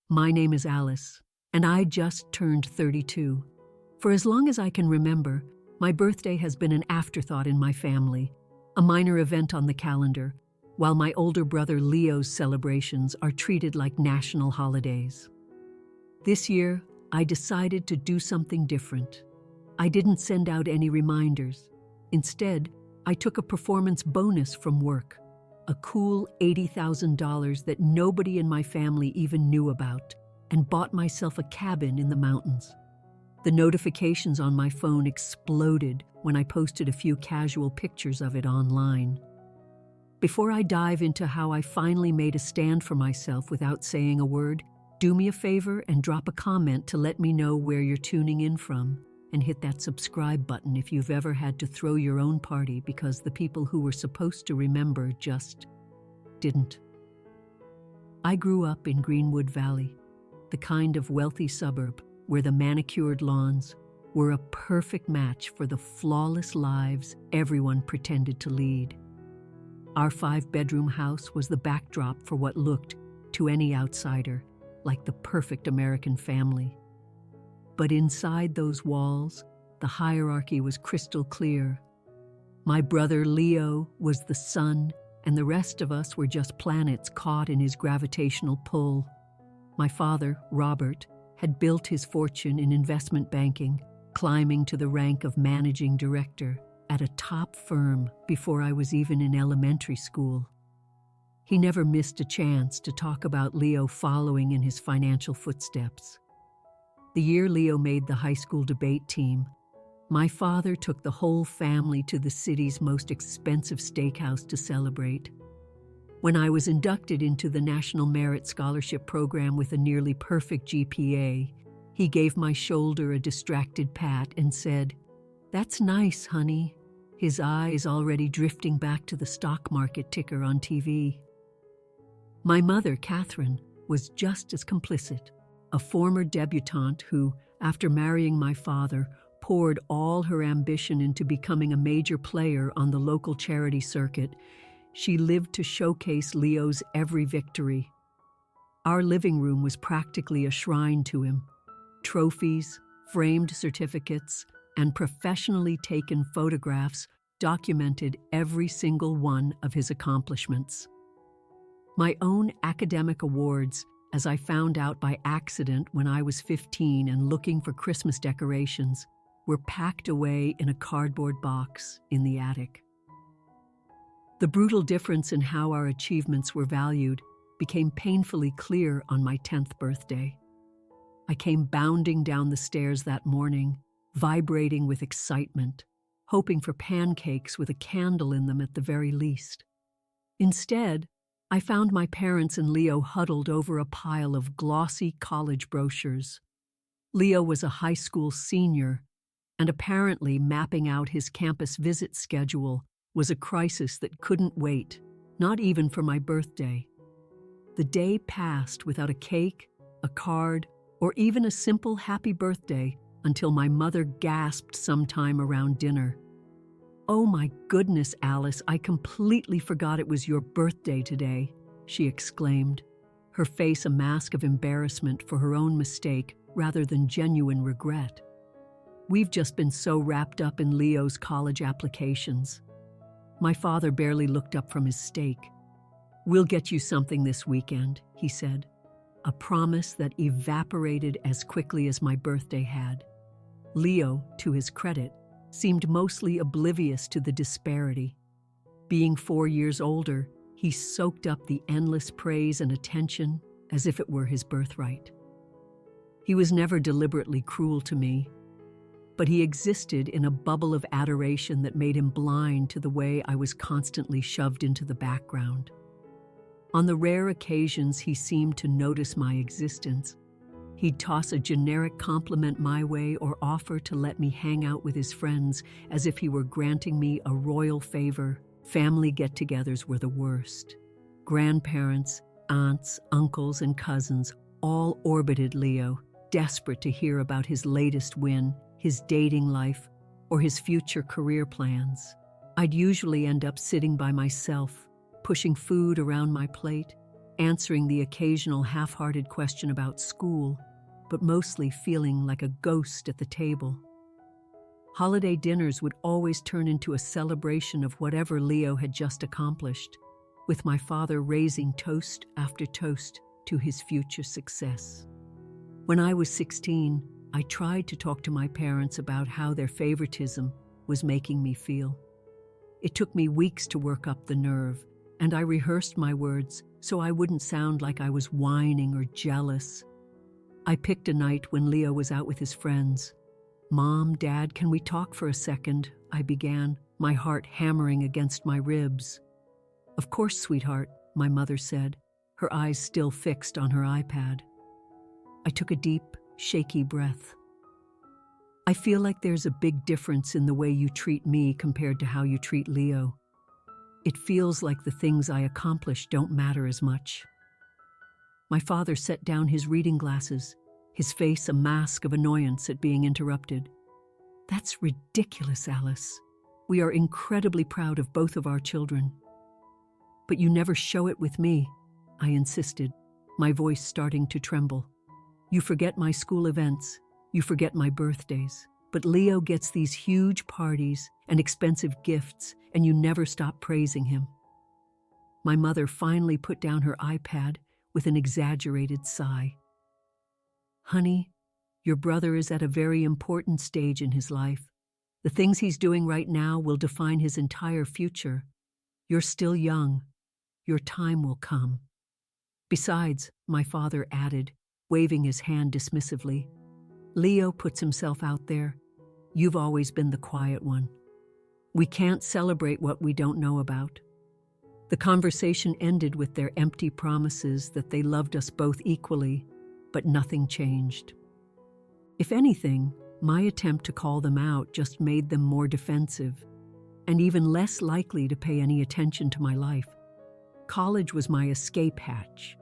My name is Alice, and I just turned 32. For as long as I can remember, my birthday has been an afterthought in my family, a minor event on the calendar, while my older brother Leo's celebrations are treated like national holidays. This year, I decided to do something different. I didn't send out any reminders. Instead, I took a performance bonus from work, a cool $80,000 that nobody in my family even knew about, and bought myself a cabin in the mountains. The notifications on my phone exploded when I posted a few casual pictures of it online. Before I dive into how I finally made a stand for myself without saying a word, do me a favor and drop a comment to let me know where you're tuning in from, and hit that subscribe button if you've ever had to throw your own party because the people who were supposed to remember just didn't. I grew up in Greenwood Valley, the kind of wealthy suburb where the manicured lawns were a perfect match for the flawless lives everyone pretended to lead. Our 5-bedroom house was the backdrop for what looked, to any outsider, like the perfect American family. But inside those walls, the hierarchy was crystal clear. My brother Leo was the sun, and the rest of us were just planets caught in his gravitational pull. My father, Robert, had built his fortune in investment banking, climbing to the rank of managing director at a top firm before I was even in elementary school. He never missed a chance to talk about Leo following in his financial footsteps. The year Leo made the high school debate team, my father took the whole family to the city's most expensive steakhouse to celebrate. When I was inducted into the National Merit Scholarship Program with a nearly perfect GPA, he gave my shoulder a distracted pat and said, "That's nice, honey," his eyes already drifting back to the stock market ticker on TV. My mother, Catherine, was just as complicit, a former debutante who, after marrying my father, poured all her ambition into becoming a major player on the local charity circuit. She lived to showcase Leo's every victory. Our living room was practically a shrine to him. Trophies, framed certificates, and professionally taken photographs documented every single one of his accomplishments. My own academic awards, as I found out by accident when I was 15 and looking for Christmas decorations, were packed away in a cardboard box in the attic. The brutal difference in how our achievements were valued became painfully clear on my 10th birthday. I came bounding down the stairs that morning, vibrating with excitement, hoping for pancakes with a candle in them at the very least. Instead, I found my parents and Leo huddled over a pile of glossy college brochures. Leo was a high school senior, and apparently mapping out his campus visit schedule was a crisis that couldn't wait, not even for my birthday. The day passed without a cake, a card, or even a simple happy birthday until my mother gasped sometime around dinner. "Oh my goodness, Alice, I completely forgot it was your birthday today," she exclaimed, her face a mask of embarrassment for her own mistake rather than genuine regret. "We've just been so wrapped up in Leo's college applications." My father barely looked up from his steak. "We'll get you something this weekend," he said, a promise that evaporated as quickly as my birthday had. Leo, to his credit, seemed mostly oblivious to the disparity. Being 4 years older, he soaked up the endless praise and attention as if it were his birthright. He was never deliberately cruel to me, but he existed in a bubble of adoration that made him blind to the way I was constantly shoved into the background. On the rare occasions he seemed to notice my existence, he'd toss a generic compliment my way or offer to let me hang out with his friends as if he were granting me a royal favor. Family get-togethers were the worst. Grandparents, aunts, uncles, and cousins all orbited Leo, desperate to hear about his latest win, his dating life, or his future career plans. I'd usually end up sitting by myself, pushing food around my plate, answering the occasional half-hearted question about school, but mostly feeling like a ghost at the table. Holiday dinners would always turn into a celebration of whatever Leo had just accomplished, with my father raising toast after toast to his future success. When I was 16, I tried to talk to my parents about how their favoritism was making me feel. It took me weeks to work up the nerve, and I rehearsed my words so I wouldn't sound like I was whining or jealous. I picked a night when Leo was out with his friends. "Mom, Dad, can we talk for a second?" I began, my heart hammering against my ribs. "Of course, sweetheart," my mother said, her eyes still fixed on her iPad. I took a deep, shaky breath. "I feel like there's a big difference in the way you treat me compared to how you treat Leo. It feels like the things I accomplish don't matter as much." My father set down his reading glasses, his face a mask of annoyance at being interrupted. "That's ridiculous, Alice. We are incredibly proud of both of our children." "But you never show it with me," I insisted, my voice starting to tremble. "You forget my school events, you forget my birthdays, but Leo gets these huge parties and expensive gifts, and you never stop praising him." My mother finally put down her iPad with an exaggerated sigh. "Honey, your brother is at a very important stage in his life. The things he's doing right now will define his entire future. You're still young. Your time will come." "Besides," my father added, waving his hand dismissively, "Leo puts himself out there. You've always been the quiet one. We can't celebrate what we don't know about." The conversation ended with their empty promises that they loved us both equally, but nothing changed. If anything, my attempt to call them out just made them more defensive, and even less likely to pay any attention to my life. College was my escape hatch.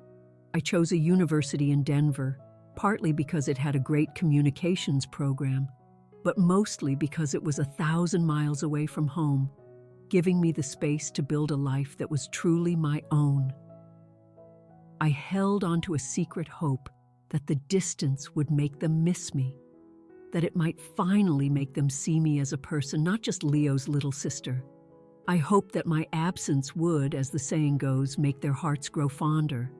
I chose a university in Denver, partly because it had a great communications program, but mostly because it was 1,000 miles away from home, giving me the space to build a life that was truly my own. I held onto a secret hope that the distance would make them miss me, that it might finally make them see me as a person, not just Leo's little sister. I hoped that my absence would, as the saying goes, make their hearts grow fonder.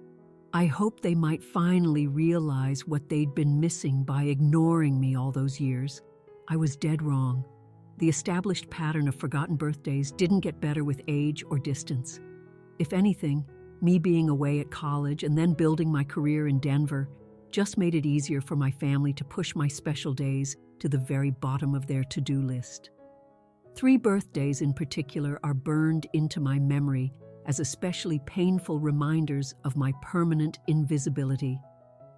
I hoped they might finally realize what they'd been missing by ignoring me all those years. I was dead wrong. The established pattern of forgotten birthdays didn't get better with age or distance. If anything, me being away at college and then building my career in Denver just made it easier for my family to push my special days to the very bottom of their to-do list. 3 birthdays in particular are burned into my memory as especially painful reminders of my permanent invisibility.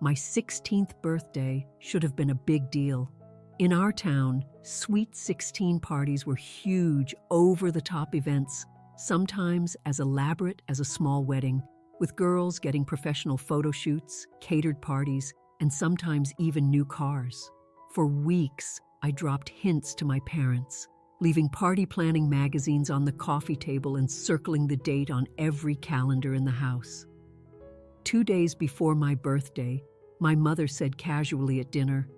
My 16th birthday should have been a big deal. In our town, Sweet 16 parties were huge, over-the-top events, sometimes as elaborate as a small wedding, with girls getting professional photo shoots, catered parties, and sometimes even new cars. For weeks, I dropped hints to my parents, leaving party planning magazines on the coffee table and circling the date on every calendar in the house. 2 days before my birthday, my mother said casually at dinner,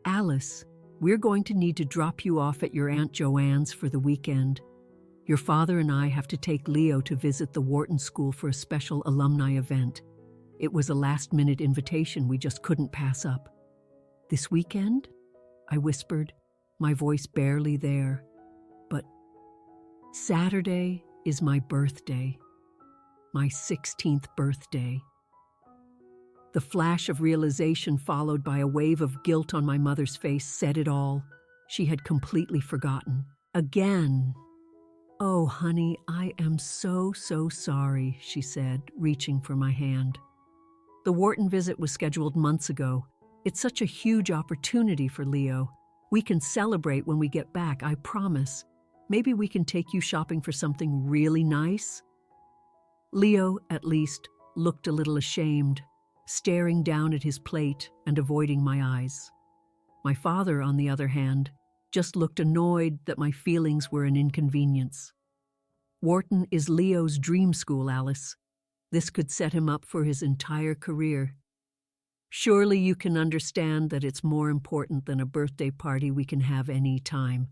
"Alice, we're going to need to drop you off at your Aunt Joanne's for the weekend. Your father and I have to take Leo to visit the Wharton School for a special alumni event. It was a last-minute invitation we just couldn't pass up." "This weekend?" I whispered, my voice barely there. "But Saturday is my birthday. My 16th birthday." The flash of realization followed by a wave of guilt on my mother's face said it all. She had completely forgotten. Again. "Oh, honey, I am so sorry," she said, reaching for my hand. "The Wharton visit was scheduled months ago. It's such a huge opportunity for Leo. We can celebrate when we get back, I promise. Maybe we can take you shopping for something really nice?" Leo, at least, looked a little ashamed, staring down at his plate and avoiding my eyes. My father, on the other hand, just looked annoyed that my feelings were an inconvenience. "Wharton is Leo's dream school, Alice. This could set him up for his entire career. Surely you can understand that it's more important than a birthday party we can have any time.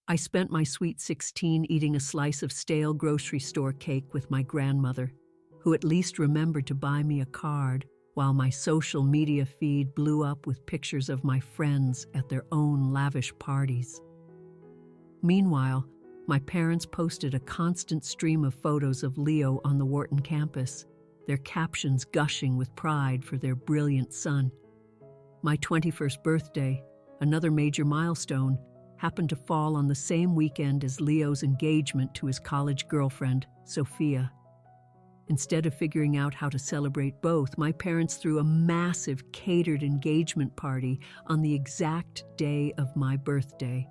I spent my sweet 16 eating a slice of stale grocery store cake with my grandmother, who at least remembered to buy me a card, while my social media feed blew up with pictures of my friends at their own lavish parties. Meanwhile, my parents posted a constant stream of photos of Leo on the Wharton campus, their captions gushing with pride for their brilliant son. My 21st birthday, another major milestone, happened to fall on the same weekend as Leo's engagement to his college girlfriend, Sophia. Instead of figuring out how to celebrate both, my parents threw a massive catered engagement party on the exact day of my birthday.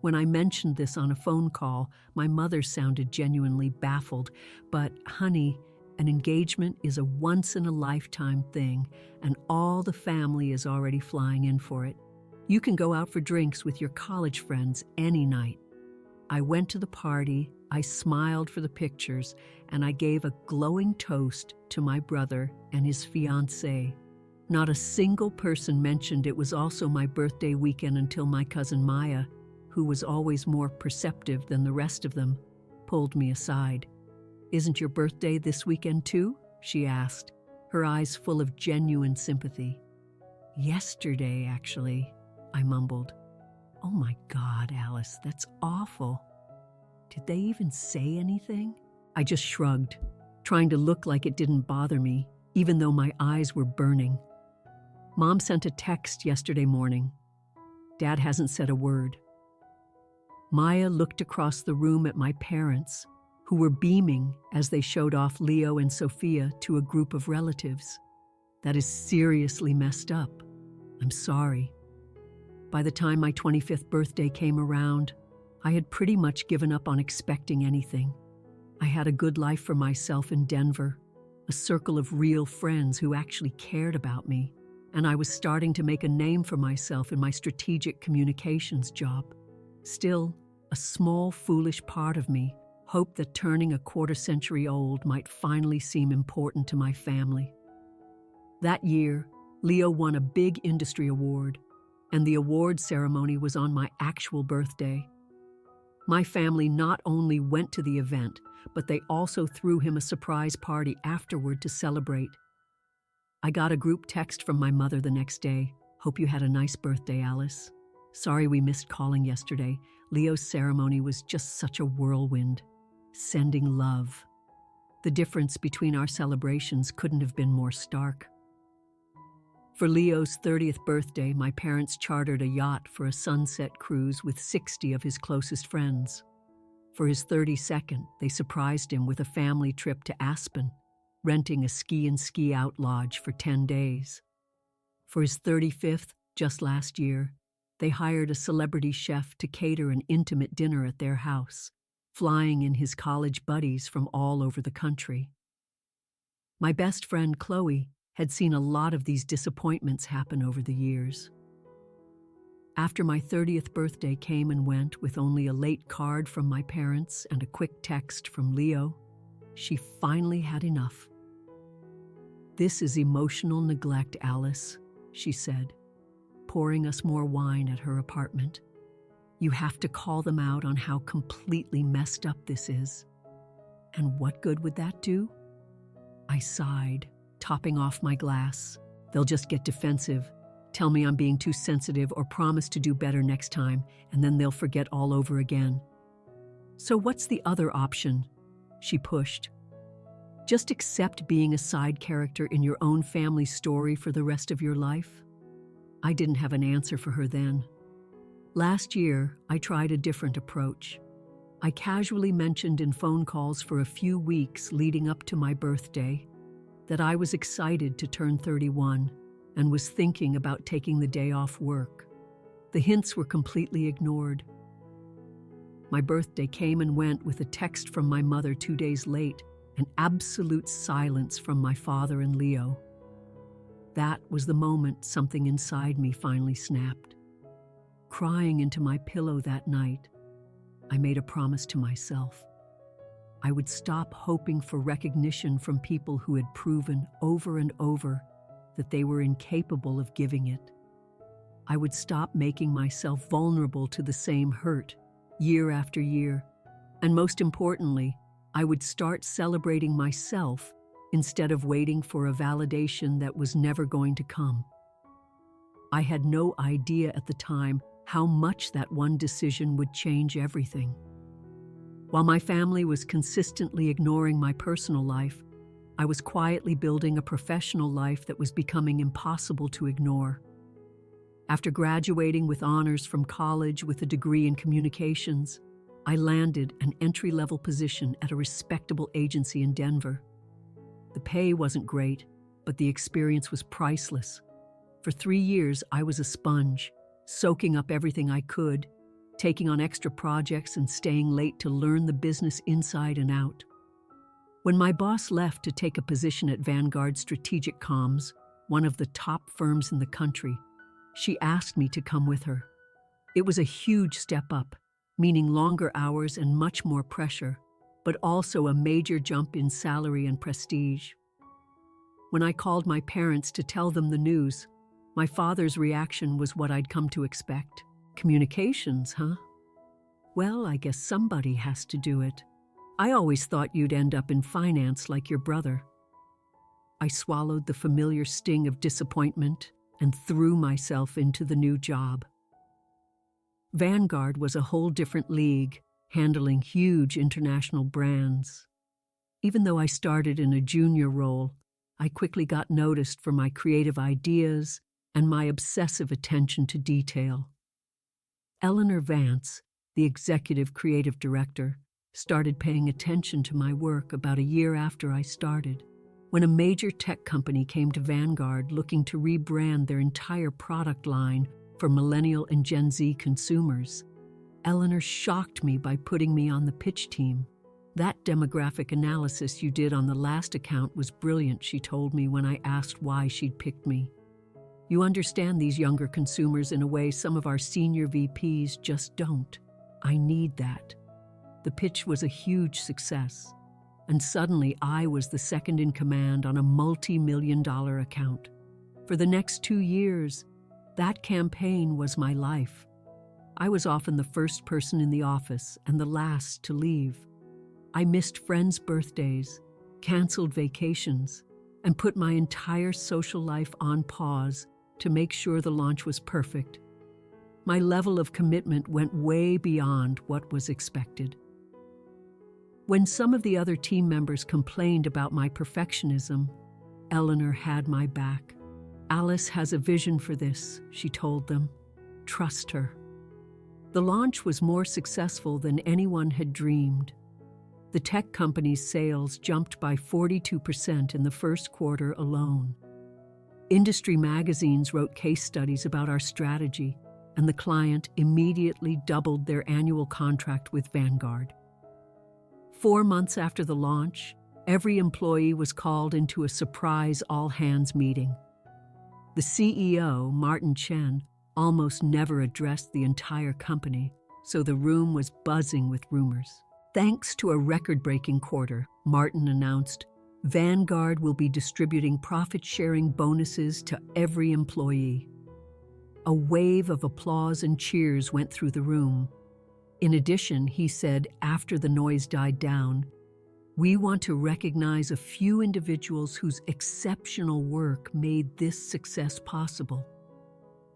When I mentioned this on a phone call, my mother sounded genuinely baffled. But, honey, an engagement is a once-in-a-lifetime thing, and all the family is already flying in for it. You can go out for drinks with your college friends any night. I went to the party, I smiled for the pictures, and I gave a glowing toast to my brother and his fiancée. Not a single person mentioned it was also my birthday weekend until my cousin Maya, who was always more perceptive than the rest of them, pulled me aside. "Isn't your birthday this weekend too?" she asked, her eyes full of genuine sympathy. "Yesterday, actually," I mumbled. "Oh my God, Alice, that's awful. Did they even say anything?" I just shrugged, trying to look like it didn't bother me, even though my eyes were burning. Mom sent a text yesterday morning. Dad hasn't said a word. Maya looked across the room at my parents, who were beaming as they showed off Leo and Sophia to a group of relatives. "That is seriously messed up. I'm sorry." By the time my 25th birthday came around, I had pretty much given up on expecting anything. I had a good life for myself in Denver, a circle of real friends who actually cared about me, and I was starting to make a name for myself in my strategic communications job. Still, a small, foolish part of me hoped that turning a quarter-century old might finally seem important to my family. That year, Leo won a big industry award, and the award ceremony was on my actual birthday. My family not only went to the event, but they also threw him a surprise party afterward to celebrate. I got a group text from my mother the next day. "Hope you had a nice birthday, Alice. Sorry we missed calling yesterday. Leo's ceremony was just such a whirlwind. Sending love." The difference between our celebrations couldn't have been more stark. For Leo's 30th birthday, my parents chartered a yacht for a sunset cruise with 60 of his closest friends. For his 32nd, they surprised him with a family trip to Aspen, renting a ski-and-ski-out lodge for 10 days. For his 35th, just last year, they hired a celebrity chef to cater an intimate dinner at their house, flying in his college buddies from all over the country. My best friend, Chloe, had seen a lot of these disappointments happen over the years. After my 30th birthday came and went with only a late card from my parents and a quick text from Leo, she finally had enough. "This is emotional neglect, Alice," she said, pouring us more wine at her apartment. "You have to call them out on how completely messed up this is." "And what good would that do?" I sighed, topping off my glass. "They'll just get defensive, tell me I'm being too sensitive or promise to do better next time, and then they'll forget all over again." "So what's the other option?" she pushed. "Just accept being a side character in your own family story for the rest of your life?" I didn't have an answer for her then. Last year, I tried a different approach. I casually mentioned in phone calls for a few weeks leading up to my birthday that I was excited to turn 31 and was thinking about taking the day off work. The hints were completely ignored. My birthday came and went with a text from my mother 2 days late and absolute silence from my father and Leo. That was the moment something inside me finally snapped. Crying into my pillow that night, I made a promise to myself. I would stop hoping for recognition from people who had proven over and over that they were incapable of giving it. I would stop making myself vulnerable to the same hurt year after year. And most importantly, I would start celebrating myself instead of waiting for a validation that was never going to come. I had no idea at the time how much that one decision would change everything. While my family was consistently ignoring my personal life, I was quietly building a professional life that was becoming impossible to ignore. After graduating with honors from college with a degree in communications, I landed an entry-level position at a respectable agency in Denver. The pay wasn't great, but the experience was priceless. For 3 years, I was a sponge, soaking up everything I could, taking on extra projects and staying late to learn the business inside and out. When my boss left to take a position at Vanguard Strategic Comms, one of the top firms in the country, she asked me to come with her. It was a huge step up, meaning longer hours and much more pressure, but also a major jump in salary and prestige. When I called my parents to tell them the news, my father's reaction was what I'd come to expect. Communications, huh? Well, I guess somebody has to do it. I always thought you'd end up in finance like your brother. I swallowed the familiar sting of disappointment and threw myself into the new job. Vanguard was a whole different league, handling huge international brands. Even though I started in a junior role, I quickly got noticed for my creative ideas and my obsessive attention to detail. Eleanor Vance, the executive creative director, started paying attention to my work about a year after I started. When a major tech company came to Vanguard looking to rebrand their entire product line for Millennial and Gen Z consumers, Eleanor shocked me by putting me on the pitch team. "That demographic analysis you did on the last account was brilliant," she told me when I asked why she'd picked me. "You understand these younger consumers in a way some of our senior VPs just don't. I need that." The pitch was a huge success, and suddenly I was the second in command on a multi-million-dollar account. For the next 2 years, that campaign was my life. I was often the first person in the office and the last to leave. I missed friends' birthdays, canceled vacations, and put my entire social life on pause to make sure the launch was perfect. My level of commitment went way beyond what was expected. When some of the other team members complained about my perfectionism, Eleanor had my back. "Alice has a vision for this," she told them. "Trust her." The launch was more successful than anyone had dreamed. The tech company's sales jumped by 42% in the first quarter alone. Industry magazines wrote case studies about our strategy, and the client immediately doubled their annual contract with Vanguard. 4 months after the launch, every employee was called into a surprise all-hands meeting. The CEO, Martin Chen, almost never addressed the entire company, so the room was buzzing with rumors. Thanks to a record-breaking quarter, Martin announced, Vanguard will be distributing profit-sharing bonuses to every employee. A wave of applause and cheers went through the room. In addition, he said, after the noise died down, "We want to recognize a few individuals whose exceptional work made this success possible."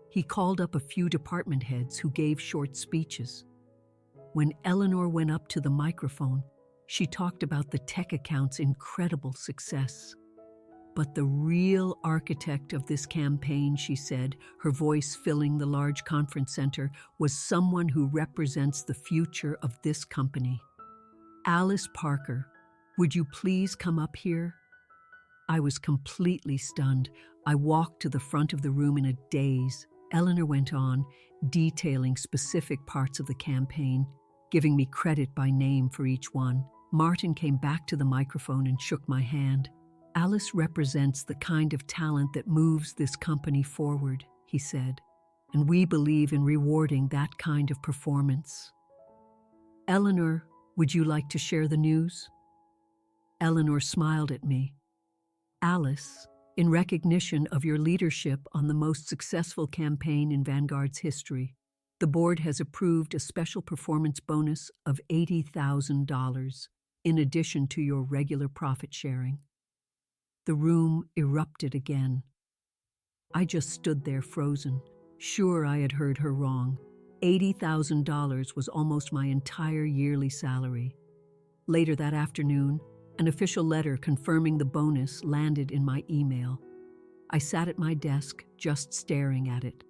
He called up a few department heads who gave short speeches. When Eleanor went up to the microphone, she talked about the tech account's incredible success. "But the real architect of this campaign," she said, her voice filling the large conference center, "was someone who represents the future of this company. Alice Parker, would you please come up here?" I was completely stunned. I walked to the front of the room in a daze. Eleanor went on, detailing specific parts of the campaign, giving me credit by name for each one. Martin came back to the microphone and shook my hand. "Alice represents the kind of talent that moves this company forward," he said, "and we believe in rewarding that kind of performance." "Eleanor, would you like to share the news?" Eleanor smiled at me. Alice, in recognition of your leadership on the most successful campaign in Vanguard's history, the board has approved a special performance bonus of $80,000 in addition to your regular profit sharing. The room erupted again. I just stood there frozen, sure I had heard her wrong. $80,000 was almost my entire yearly salary. Later that afternoon, an official letter confirming the bonus landed in my email. I sat at my desk, just staring at it.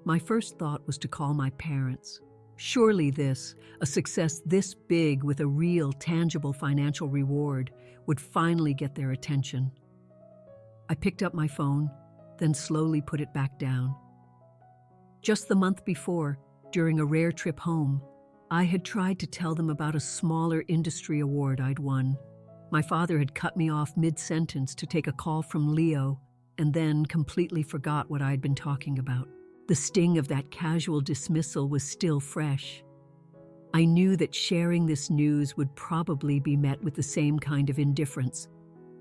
My first thought was to call my parents. Surely this, a success this big with a real, tangible financial reward, would finally get their attention. I picked up my phone, then slowly put it back down. Just the month before, during a rare trip home, I had tried to tell them about a smaller industry award I'd won. My father had cut me off mid-sentence to take a call from Leo, and then completely forgot what I'd been talking about. The sting of that casual dismissal was still fresh. I knew that sharing this news would probably be met with the same kind of indifference.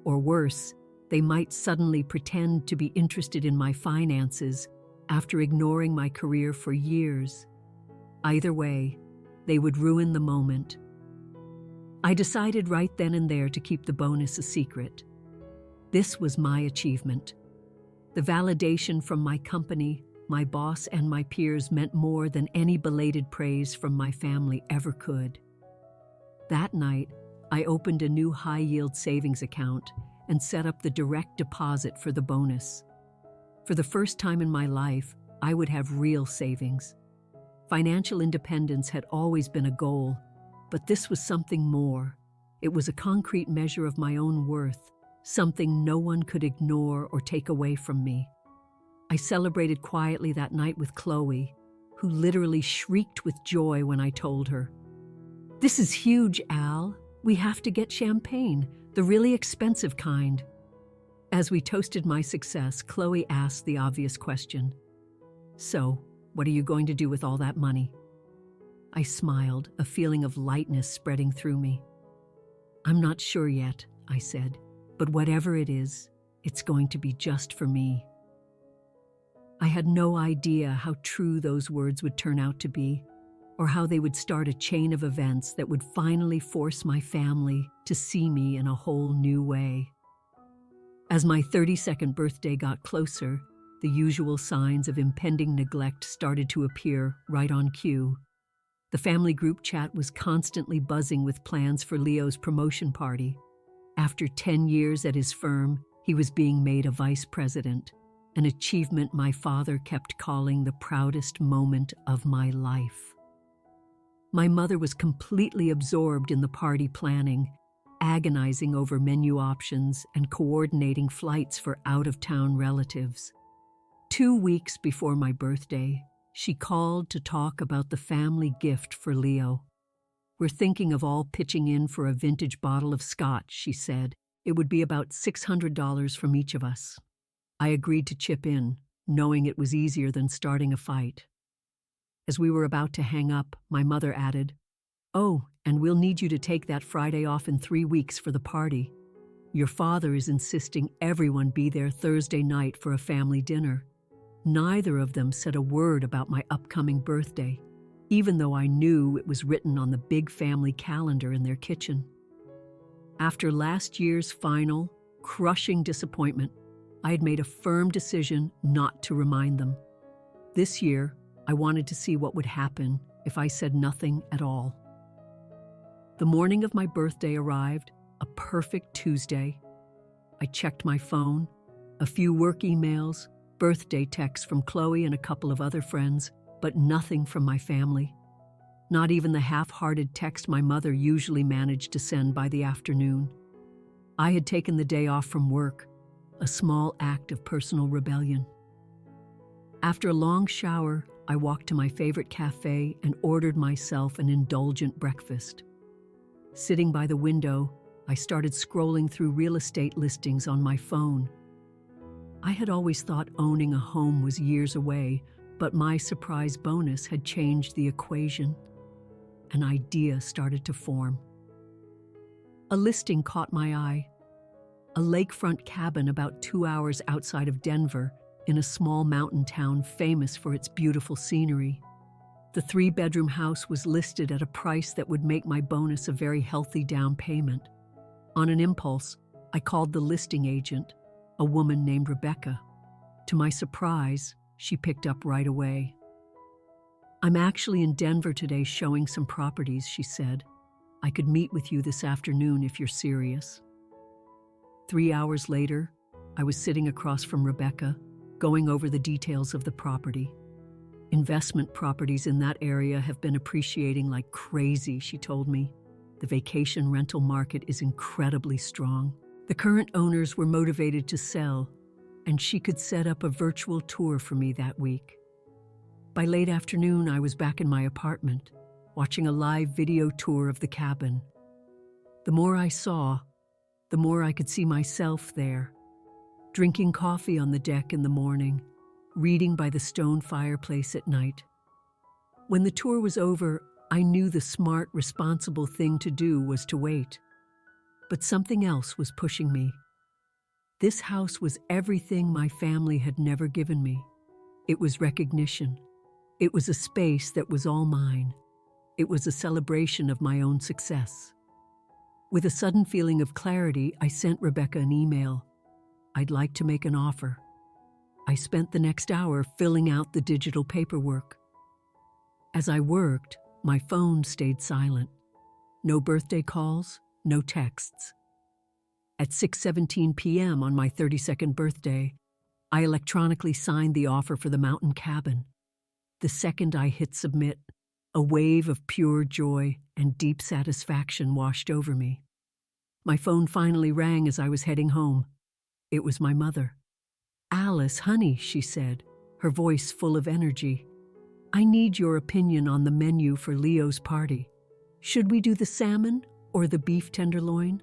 Or worse, they might suddenly pretend to be interested in my finances after ignoring my career for years. Either way, they would ruin the moment. I decided right then and there to keep the bonus a secret. This was my achievement. The validation from my company, my boss, and my peers meant more than any belated praise from my family ever could. That night, I opened a new high-yield savings account and set up the direct deposit for the bonus. For the first time in my life, I would have real savings. Financial independence had always been a goal, but this was something more. It was a concrete measure of my own worth, something no one could ignore or take away from me. I celebrated quietly that night with Chloe, who literally shrieked with joy when I told her. "This is huge, Al. We have to get champagne, the really expensive kind." As we toasted my success, Chloe asked the obvious question. "So, what are you going to do with all that money?" I smiled, a feeling of lightness spreading through me. "I'm not sure yet," I said, "but whatever it is, it's going to be just for me." I had no idea how true those words would turn out to be, or how they would start a chain of events that would finally force my family to see me in a whole new way. As my 32nd birthday got closer, the usual signs of impending neglect started to appear right on cue. The family group chat was constantly buzzing with plans for Leo's promotion party. After 10 years at his firm, he was being made a vice president, an achievement my father kept calling the proudest moment of my life. My mother was completely absorbed in the party planning, agonizing over menu options and coordinating flights for out-of-town relatives. 2 weeks before my birthday, she called to talk about the family gift for Leo. "We're thinking of all pitching in for a vintage bottle of scotch," she said. "It would be about $600 from each of us." I agreed to chip in, knowing it was easier than starting a fight. As we were about to hang up, my mother added, "Oh, and we'll need you to take that Friday off in 3 weeks for the party. Your father is insisting everyone be there Thursday night for a family dinner." Neither of them said a word about my upcoming birthday, even though I knew it was written on the big family calendar in their kitchen. After last year's final, crushing disappointment, I had made a firm decision not to remind them. This year, I wanted to see what would happen if I said nothing at all. The morning of my birthday arrived, a perfect Tuesday. I checked my phone, a few work emails, birthday texts from Chloe and a couple of other friends, but nothing from my family. Not even the half-hearted text my mother usually managed to send by the afternoon. I had taken the day off from work, a small act of personal rebellion. After a long shower, I walked to my favorite cafe and ordered myself an indulgent breakfast. Sitting by the window, I started scrolling through real estate listings on my phone. I had always thought owning a home was years away, but my surprise bonus had changed the equation. An idea started to form. A listing caught my eye. A lakefront cabin about 2 hours outside of Denver in a small mountain town famous for its beautiful scenery. The 3-bedroom house was listed at a price that would make my bonus a very healthy down payment. On an impulse, I called the listing agent, a woman named Rebecca. To my surprise, she picked up right away. "I'm actually in Denver today showing some properties," she said. "I could meet with you this afternoon if you're serious." 3 hours later, I was sitting across from Rebecca, going over the details of the property. "Investment properties in that area have been appreciating like crazy," she told me. "The vacation rental market is incredibly strong. The current owners were motivated to sell, and she could set up a virtual tour for me that week." By late afternoon, I was back in my apartment, watching a live video tour of the cabin. The more I saw, the more I could see myself there, drinking coffee on the deck in the morning, reading by the stone fireplace at night. When the tour was over, I knew the smart, responsible thing to do was to wait. But something else was pushing me. This house was everything my family had never given me. It was recognition. It was a space that was all mine. It was a celebration of my own success. With a sudden feeling of clarity, I sent Rebecca an email. "I'd like to make an offer." I spent the next hour filling out the digital paperwork. As I worked, my phone stayed silent. No birthday calls, no texts. At 6:17 p.m. on my 32nd birthday, I electronically signed the offer for the mountain cabin. The second I hit submit, a wave of pure joy and deep satisfaction washed over me. My phone finally rang as I was heading home. It was my mother. "Alice, honey," she said, her voice full of energy. "I need your opinion on the menu for Leo's party. Should we do the salmon or the beef tenderloin?"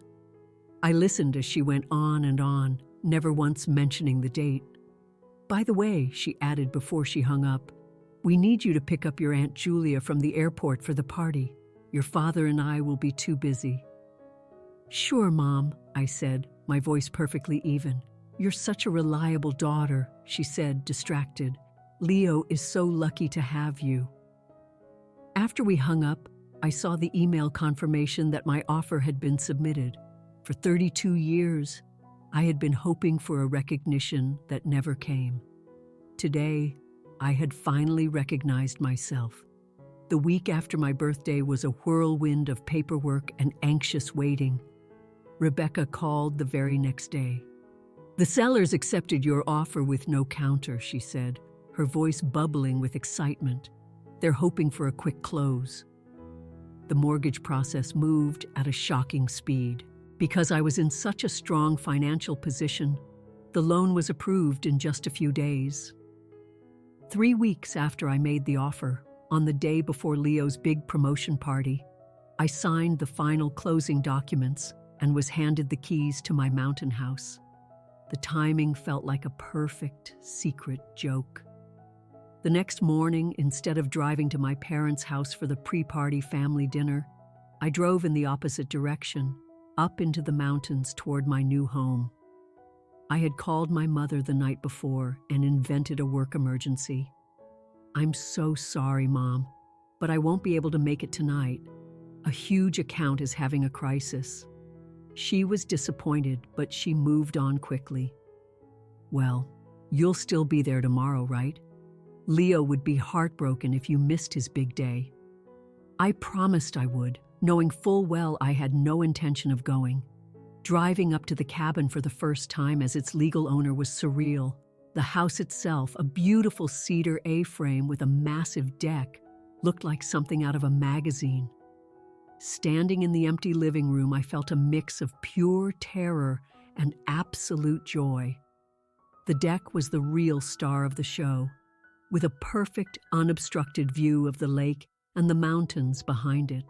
I listened as she went on and on, never once mentioning the date. "By the way," she added before she hung up, "we need you to pick up your Aunt Julia from the airport for the party. Your father and I will be too busy." "Sure, Mom," I said, my voice perfectly even. "You're such a reliable daughter," she said, distracted. "Leo is so lucky to have you." After we hung up, I saw the email confirmation that my offer had been submitted. For 32 years, I had been hoping for a recognition that never came. Today, I had finally recognized myself. The week after my birthday was a whirlwind of paperwork and anxious waiting. Rebecca called the very next day. "The sellers accepted your offer with no counter," she said, her voice bubbling with excitement. "They're hoping for a quick close." The mortgage process moved at a shocking speed. Because I was in such a strong financial position, the loan was approved in just a few days. 3 weeks after I made the offer, on the day before Leo's big promotion party, I signed the final closing documents and was handed the keys to my mountain house. The timing felt like a perfect, secret joke. The next morning, instead of driving to my parents' house for the pre-party family dinner, I drove in the opposite direction, up into the mountains toward my new home. I had called my mother the night before and invented a work emergency. "I'm so sorry, Mom, but I won't be able to make it tonight. A huge account is having a crisis." She was disappointed, but she moved on quickly. "Well, you'll still be there tomorrow, right? Leo would be heartbroken if you missed his big day." I promised I would, knowing full well I had no intention of going. Driving up to the cabin for the first time as its legal owner was surreal. The house itself, a beautiful cedar A-frame with a massive deck, looked like something out of a magazine. Standing in the empty living room, I felt a mix of pure terror and absolute joy. The deck was the real star of the show, with a perfect, unobstructed view of the lake and the mountains behind it.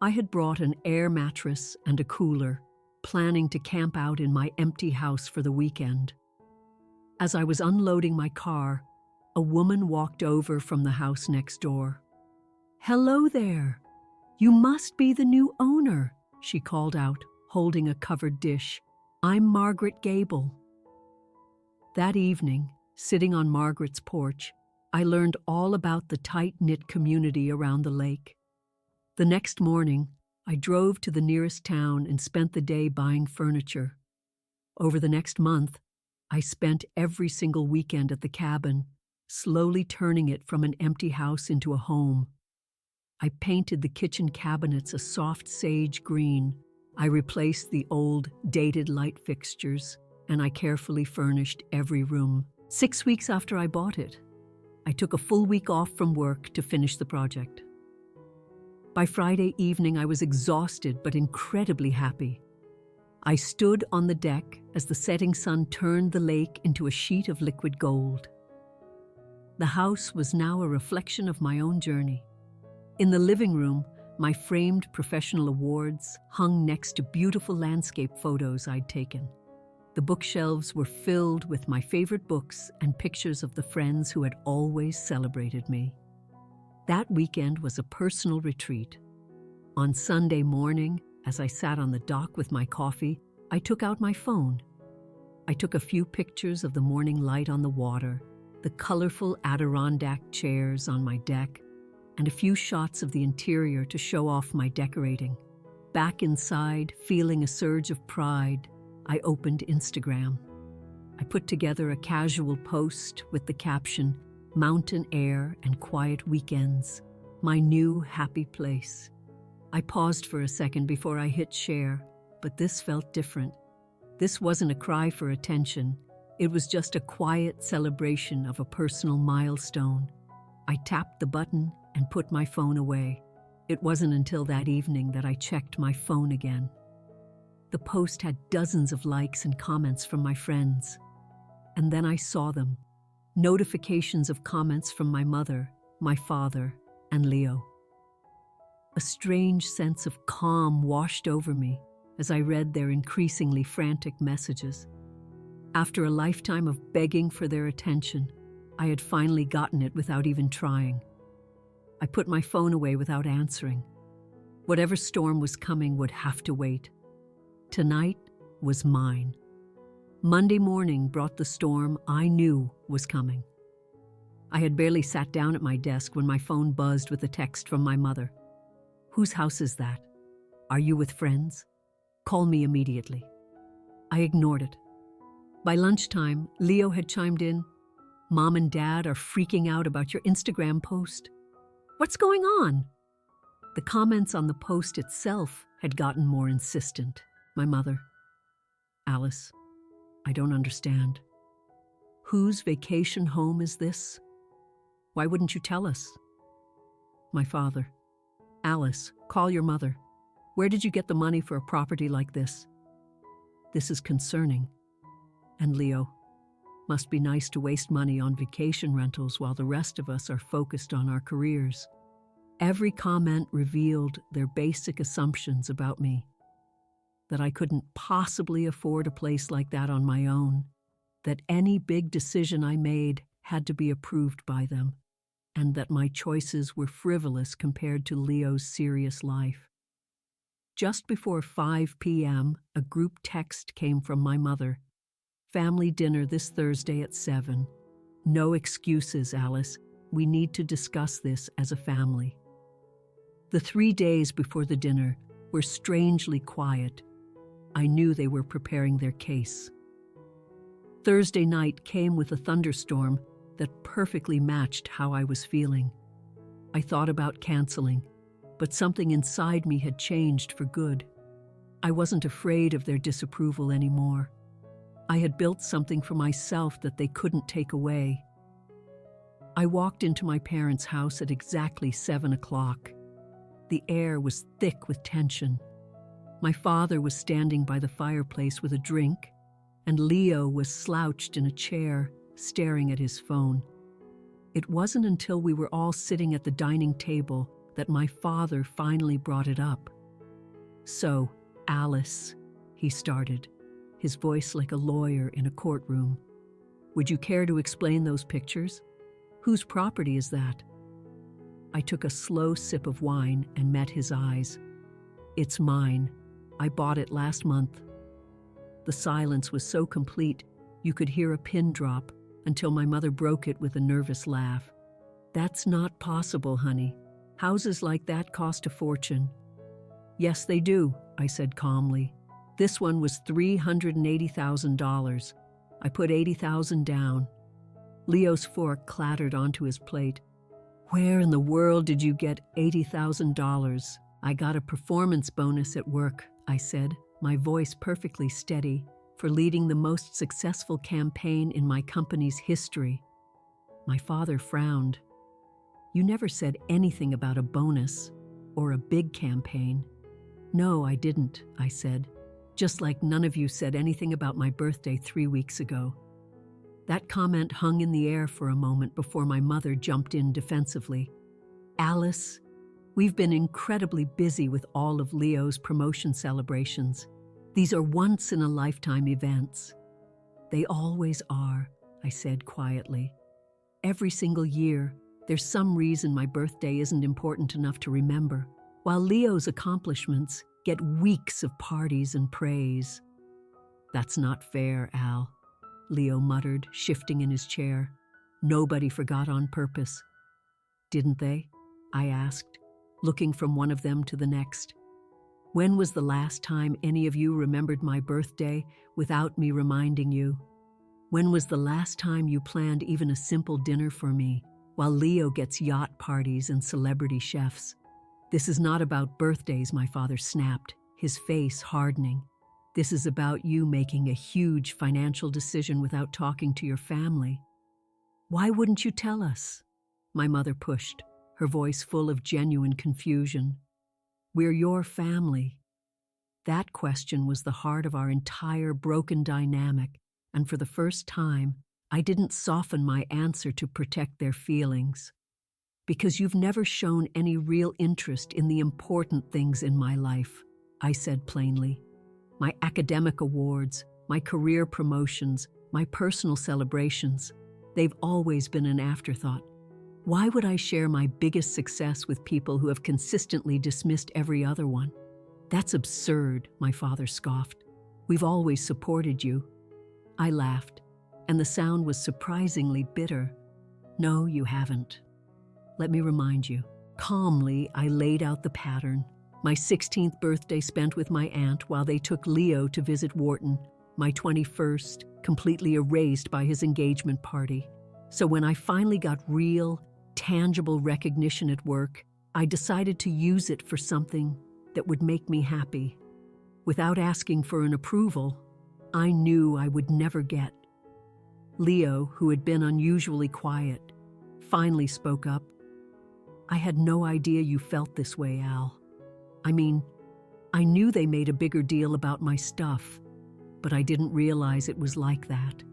I had brought an air mattress and a cooler, planning to camp out in my empty house for the weekend. As I was unloading my car, a woman walked over from the house next door. "Hello there. You must be the new owner," she called out, holding a covered dish. "I'm Margaret Gable." That evening, sitting on Margaret's porch, I learned all about the tight-knit community around the lake. The next morning, I drove to the nearest town and spent the day buying furniture. Over the next month, I spent every single weekend at the cabin, slowly turning it from an empty house into a home. I painted the kitchen cabinets a soft sage green. I replaced the old, dated light fixtures, and I carefully furnished every room. 6 weeks after I bought it, I took a full week off from work to finish the project. By Friday evening, I was exhausted but incredibly happy. I stood on the deck as the setting sun turned the lake into a sheet of liquid gold. The house was now a reflection of my own journey. In the living room, my framed professional awards hung next to beautiful landscape photos I'd taken. The bookshelves were filled with my favorite books and pictures of the friends who had always celebrated me. That weekend was a personal retreat. On Sunday morning, as I sat on the dock with my coffee, I took out my phone. I took a few pictures of the morning light on the water, the colorful Adirondack chairs on my deck, and a few shots of the interior to show off my decorating. Back inside, feeling a surge of pride, I opened Instagram. I put together a casual post with the caption, "Mountain air and quiet weekends, my new happy place." I paused for a second before I hit share, but this felt different. This wasn't a cry for attention. It was just a quiet celebration of a personal milestone. I tapped the button and put my phone away. It wasn't until that evening that I checked my phone again. The post had dozens of likes and comments from my friends. And then I saw them. Notifications of comments from my mother, my father, and Leo. A strange sense of calm washed over me as I read their increasingly frantic messages. After a lifetime of begging for their attention, I had finally gotten it without even trying. I put my phone away without answering. Whatever storm was coming would have to wait. Tonight was mine. Monday morning brought the storm I knew was coming. I had barely sat down at my desk when my phone buzzed with a text from my mother. "Whose house is that? Are you with friends? Call me immediately." I ignored it. By lunchtime, Leo had chimed in. "Mom and Dad are freaking out about your Instagram post. What's going on?" The comments on the post itself had gotten more insistent. My mother, "Alice, I don't understand. Whose vacation home is this? Why wouldn't you tell us?" My father, "Alice, call your mother. Where did you get the money for a property like this? This is concerning." And Leo, "Must be nice to waste money on vacation rentals while the rest of us are focused on our careers." Every comment revealed their basic assumptions about me. That I couldn't possibly afford a place like that on my own. That any big decision I made had to be approved by them. And that my choices were frivolous compared to Leo's serious life. Just before 5 p.m., a group text came from my mother. "Family dinner this Thursday at 7. No excuses, Alice. We need to discuss this as a family." The 3 days before the dinner were strangely quiet. I knew they were preparing their case. Thursday night came with a thunderstorm that perfectly matched how I was feeling. I thought about canceling, but something inside me had changed for good. I wasn't afraid of their disapproval anymore. I had built something for myself that they couldn't take away. I walked into my parents' house at exactly 7 o'clock. The air was thick with tension. My father was standing by the fireplace with a drink, and Leo was slouched in a chair, staring at his phone. It wasn't until we were all sitting at the dining table that my father finally brought it up. "So, Alice," he started, his voice like a lawyer in a courtroom, "would you care to explain those pictures? Whose property is that?" I took a slow sip of wine and met his eyes. "It's mine," I bought it last month." The silence was so complete, you could hear a pin drop until my mother broke it with a nervous laugh. "That's not possible, honey. Houses like that cost a fortune." "Yes, they do," I said calmly. "This one was $380,000. I put $80,000 down." Leo's fork clattered onto his plate. "Where in the world did you get $80,000? "I got a performance bonus at work," I said, my voice perfectly steady, "for leading the most successful campaign in my company's history." My father frowned. "You never said anything about a bonus or a big campaign." "No, I didn't," I said, "just like none of you said anything about my birthday 3 weeks ago." That comment hung in the air for a moment before my mother jumped in defensively. "Alice, we've been incredibly busy with all of Leo's promotion celebrations. These are once-in-a-lifetime events." "They always are," I said quietly. "Every single year, there's some reason my birthday isn't important enough to remember, while Leo's accomplishments get weeks of parties and praise." "That's not fair, Al," Leo muttered, shifting in his chair. "Nobody forgot on purpose." "Didn't they?" I asked, looking from one of them to the next. "When was the last time any of you remembered my birthday without me reminding you? When was the last time you planned even a simple dinner for me, while Leo gets yacht parties and celebrity chefs?" "This is not about birthdays," my father snapped, his face hardening. "This is about you making a huge financial decision without talking to your family." "Why wouldn't you tell us?" my mother pushed, her voice full of genuine confusion. "We're your family." That question was the heart of our entire broken dynamic, and for the first time, I didn't soften my answer to protect their feelings. "Because you've never shown any real interest in the important things in my life," I said plainly. "My academic awards, my career promotions, my personal celebrations, they've always been an afterthought. Why would I share my biggest success with people who have consistently dismissed every other one?" "That's absurd," my father scoffed. "We've always supported you." I laughed, and the sound was surprisingly bitter. "No, you haven't. Let me remind you." Calmly, I laid out the pattern. My 16th birthday spent with my aunt while they took Leo to visit Wharton. My 21st, completely erased by his engagement party. So when I finally got real, tangible recognition at work, I decided to use it for something that would make me happy. Without asking for an approval, I knew I would never get. Leo, who had been unusually quiet, finally spoke up. "I had no idea you felt this way, Al. I mean, I knew they made a bigger deal about my stuff, but I didn't realize it was like that."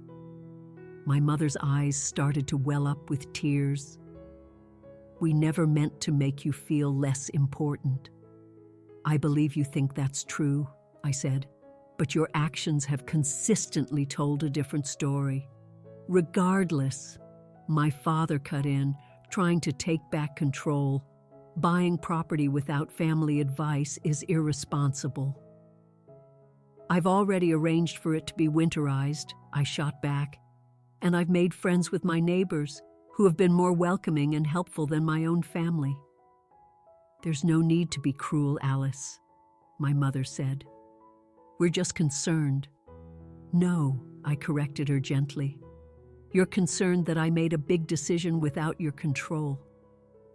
My mother's eyes started to well up with tears. "We never meant to make you feel less important." "I believe you think that's true," I said, "but your actions have consistently told a different story." "Regardless," my father cut in, trying to take back control. "Buying property without family advice is irresponsible." "I've already arranged for it to be winterized," I shot back, "and I've made friends with my neighbors who have been more welcoming and helpful than my own family." "There's no need to be cruel, Alice," my mother said. "We're just concerned." "No," I corrected her gently. "You're concerned that I made a big decision without your control.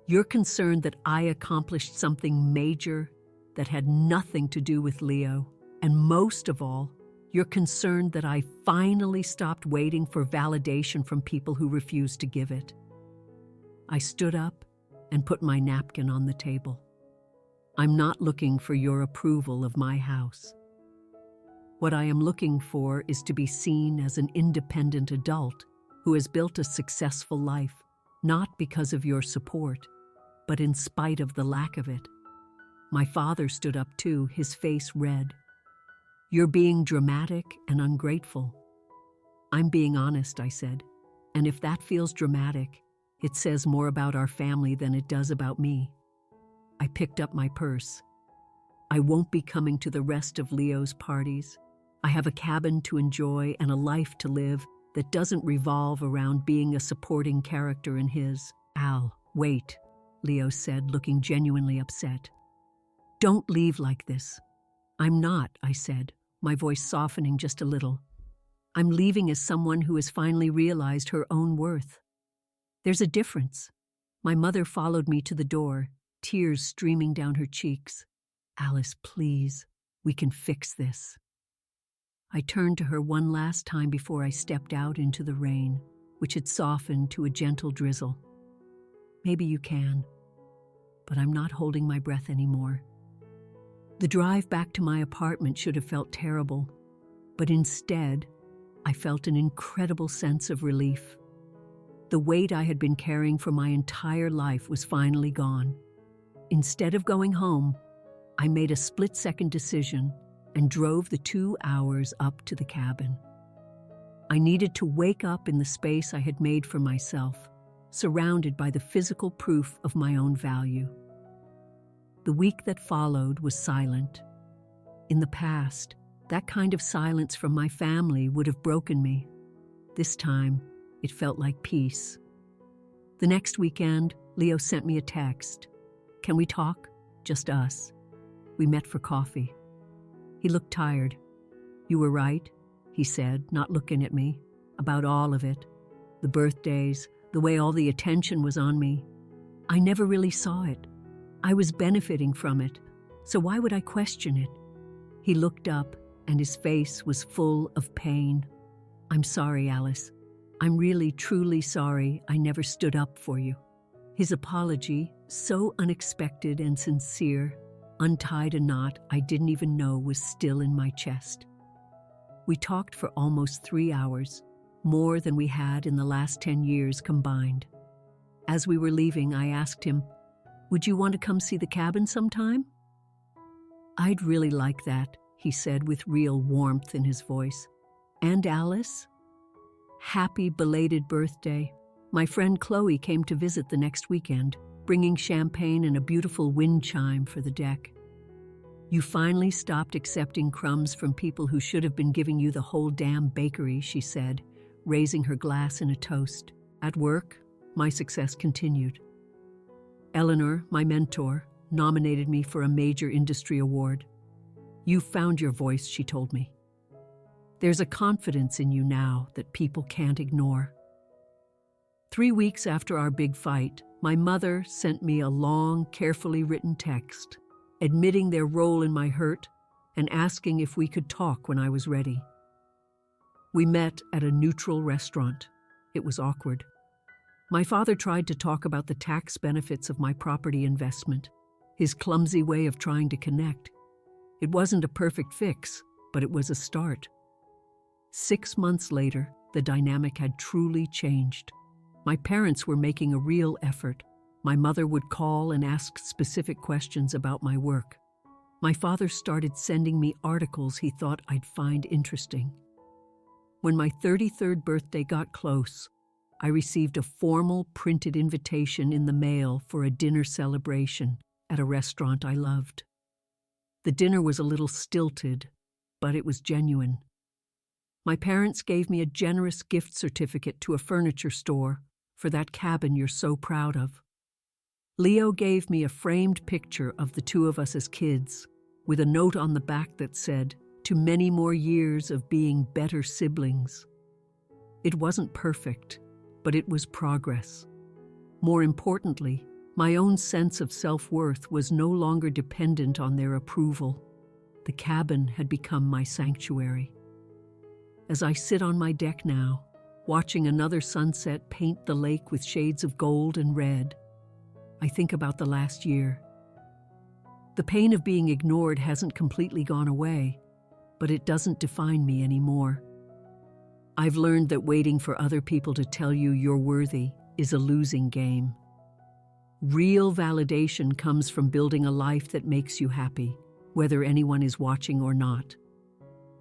You're concerned that I accomplished something major that had nothing to do with Leo. And most of all, you're concerned that I finally stopped waiting for validation from people who refused to give it." I stood up and put my napkin on the table. "I'm not looking for your approval of my house. What I am looking for is to be seen as an independent adult who has built a successful life, not because of your support, but in spite of the lack of it." My father stood up too, his face red. "You're being dramatic and ungrateful." "I'm being honest," I said, "and if that feels dramatic, it says more about our family than it does about me." I picked up my purse. I won't be coming to the rest of Leo's parties. I have a cabin to enjoy and a life to live that doesn't revolve around being a supporting character in his. Al, wait, Leo said, looking genuinely upset. Don't leave like this. I'm not, I said, my voice softening just a little. I'm leaving as someone who has finally realized her own worth. There's a difference. My mother followed me to the door, tears streaming down her cheeks. Alice, please, we can fix this. I turned to her one last time before I stepped out into the rain, which had softened to a gentle drizzle. Maybe you can, but I'm not holding my breath anymore. The drive back to my apartment should have felt terrible, but instead, I felt an incredible sense of relief. The weight I had been carrying for my entire life was finally gone. Instead of going home, I made a split-second decision and drove the 2 hours up to the cabin. I needed to wake up in the space I had made for myself, surrounded by the physical proof of my own value. The week that followed was silent. In the past, that kind of silence from my family would have broken me. This time, it felt like peace. The next weekend, Leo sent me a text. Can we talk? Just us. We met for coffee. He looked tired. You were right, he said, not looking at me, about all of it. The birthdays, the way all the attention was on me. I never really saw it. I was benefiting from it, so why would I question it? He looked up, and his face was full of pain. I'm sorry, Alice. I'm really, truly sorry I never stood up for you. His apology, so unexpected and sincere, untied a knot I didn't even know was still in my chest. We talked for almost 3 hours, more than we had in the last 10 years combined. As we were leaving, I asked him, would you want to come see the cabin sometime? I'd really like that, he said with real warmth in his voice. And Alice? Happy belated birthday. My friend Chloe came to visit the next weekend, bringing champagne and a beautiful wind chime for the deck. You finally stopped accepting crumbs from people who should have been giving you the whole damn bakery, she said, raising her glass in a toast. At work, my success continued. Eleanor, my mentor, nominated me for a major industry award. You found your voice, she told me. There's a confidence in you now that people can't ignore. 3 weeks after our big fight, my mother sent me a long, carefully written text, admitting their role in my hurt and asking if we could talk when I was ready. We met at a neutral restaurant. It was awkward. My father tried to talk about the tax benefits of my property investment, his clumsy way of trying to connect. It wasn't a perfect fix, but it was a start. 6 months later, the dynamic had truly changed. My parents were making a real effort. My mother would call and ask specific questions about my work. My father started sending me articles he thought I'd find interesting. When my 33rd birthday got close, I received a formal printed invitation in the mail for a dinner celebration at a restaurant I loved. The dinner was a little stilted, but it was genuine. My parents gave me a generous gift certificate to a furniture store for that cabin you're so proud of. Leo gave me a framed picture of the two of us as kids, with a note on the back that said, "To many more years of being better siblings." It wasn't perfect, but it was progress. More importantly, my own sense of self-worth was no longer dependent on their approval. The cabin had become my sanctuary. As I sit on my deck now, watching another sunset paint the lake with shades of gold and red, I think about the last year. The pain of being ignored hasn't completely gone away, but it doesn't define me anymore. I've learned that waiting for other people to tell you you're worthy is a losing game. Real validation comes from building a life that makes you happy, whether anyone is watching or not.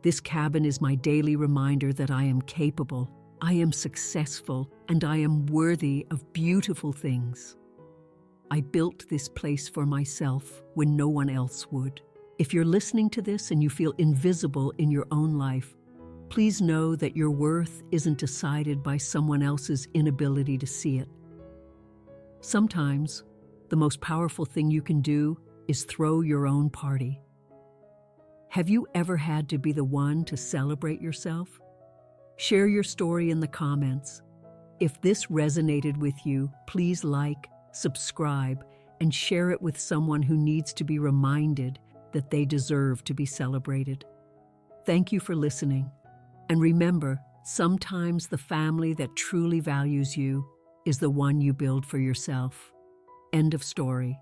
This cabin is my daily reminder that I am capable, I am successful, and I am worthy of beautiful things. I built this place for myself when no one else would. If you're listening to this and you feel invisible in your own life, please know that your worth isn't decided by someone else's inability to see it. Sometimes, the most powerful thing you can do is throw your own party. Have you ever had to be the one to celebrate yourself? Share your story in the comments. If this resonated with you, please like, subscribe, and share it with someone who needs to be reminded that they deserve to be celebrated. Thank you for listening. And remember, sometimes the family that truly values you is the one you build for yourself. End of story.